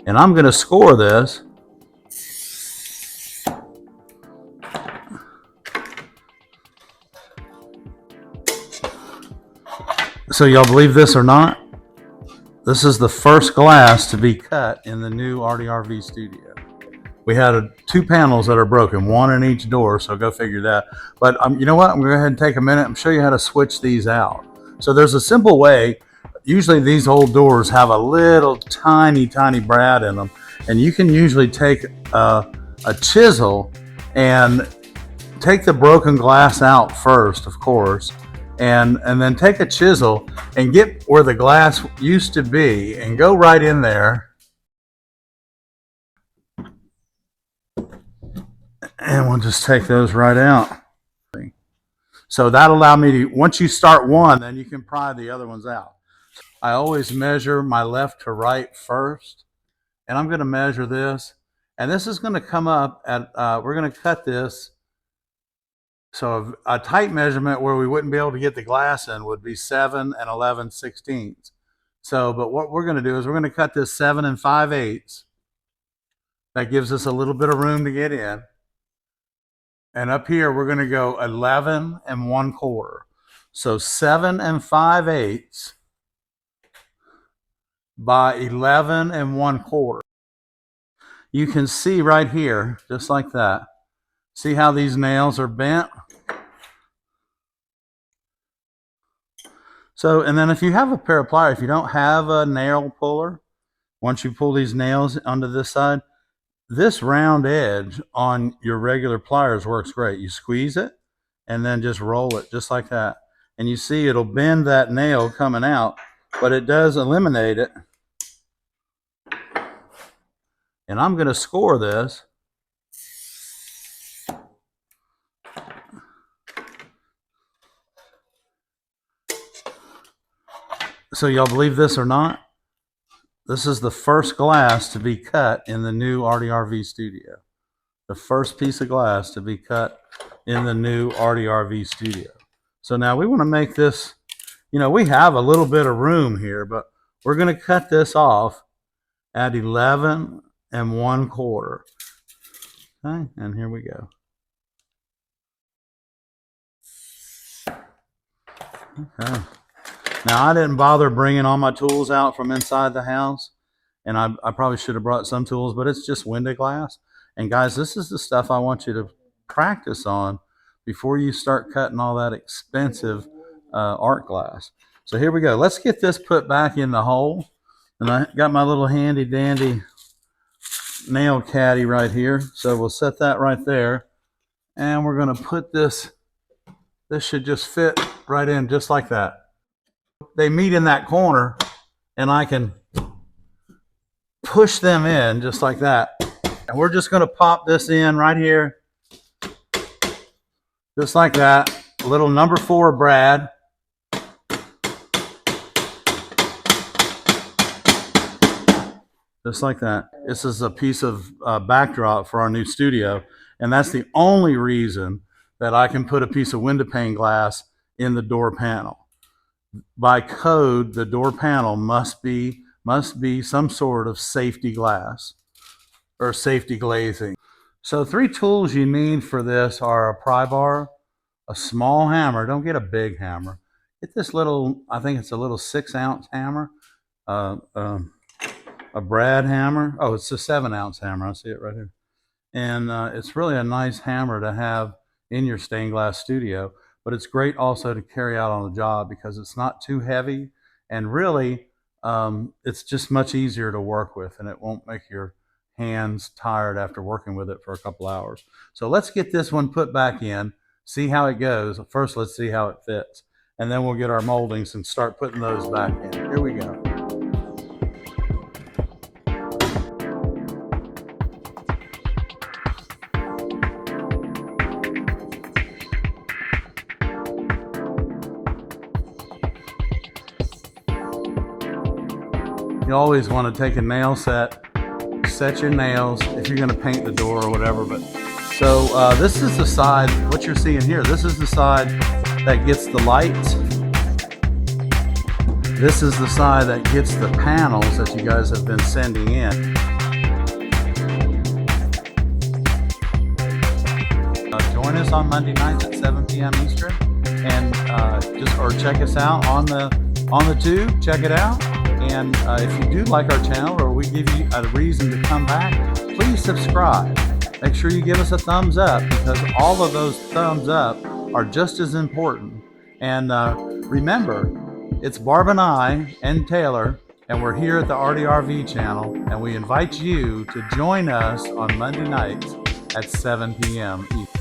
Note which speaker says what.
Speaker 1: And I'm going to score this. So y'all believe this or not? This is the first glass to be cut in the new ARTyRV Studio. We had two panels that are broken, one in each door, so go figure that. But you know what? I'm going to go ahead and take a minute and show you how to switch these out. So there's a simple way. Usually these old doors have a little tiny brad in them, and you can usually take a chisel and take the broken glass out first, of course, and then take a chisel and get where the glass used to be and go right in there. And we'll just take those right out. So that'll allow me to, once you start one, then you can pry the other ones out. I always measure my left to right first, and I'm going to measure this. And this is going to come up at, we're going to cut this. So a tight measurement where we wouldn't be able to get the glass in would be 7 11/16. So, but what we're going to do is we're going to cut this 7 5/8. That gives us a little bit of room to get in. And up here, we're going to go 11 1/4. So 7 5/8 by 11 1/4. You can see right here, just like that. See how these nails are bent? So, and then if you have a pair of pliers, if you don't have a nail puller, once you pull these nails onto this side, this round edge on your regular pliers works great. You squeeze it and then just roll it just like that. And you see it'll bend that nail coming out, but it does eliminate it. And I'm going to score this. So y'all believe this or not? This is the first glass to be cut in the new ARTyRV Studio. The first piece of glass to be cut in the new ARTyRV Studio. So now we want to make this, you know, we have a little bit of room here, but we're going to cut this off at 11 1/4. Okay, and here we go. Okay. Now, I didn't bother bringing all my tools out from inside the house, and I probably should have brought some tools, but it's just window glass. And guys, this is the stuff I want you to practice on before you start cutting all that expensive art glass. So here we go. Let's get this put back in the hole. And I got my little handy dandy nail caddy right here. So we'll set that right there. And we're going to put this should just fit right in just like that. They meet in that corner, and I can push them in just like that. And we're just going to pop this in right here, just like that. A little number 4 brad. Just like that. This is a piece of backdrop for our new studio, and that's the only reason that I can put a piece of window pane glass in the door panel. By code, the door panel must be some sort of safety glass or safety glazing. So 3 tools you need for this are a pry bar, a small hammer. Don't get a big hammer. Get this little, I think it's a little 6-ounce hammer, a brad hammer. Oh, it's a 7-ounce hammer. I see it right here. And it's really a nice hammer to have in your stained glass studio. But it's great also to carry out on the job because it's not too heavy, and really it's just much easier to work with, and it won't make your hands tired after working with it for a couple hours. So let's get this one put back in, see how it goes. First, let's see how it fits, and then we'll get our moldings and start putting those back in. Here we go. You always want to take a nail set your nails if you're going to paint the door or whatever. But so this is the side, what you're seeing here, this is the side that gets the lights. This is the side that gets the panels that you guys have been sending in. Join us on Monday nights at 7 p.m. Eastern, and or check us out on the tube. Check it out, and if you do like our channel, or we give you a reason to come back, please subscribe. Make sure you give us a thumbs up, because all of those thumbs up are just as important. And remember, it's Barb and I and Taylor, and we're here at the ARTyRV channel, and we invite you to join us on Monday nights at 7 p.m. Eastern.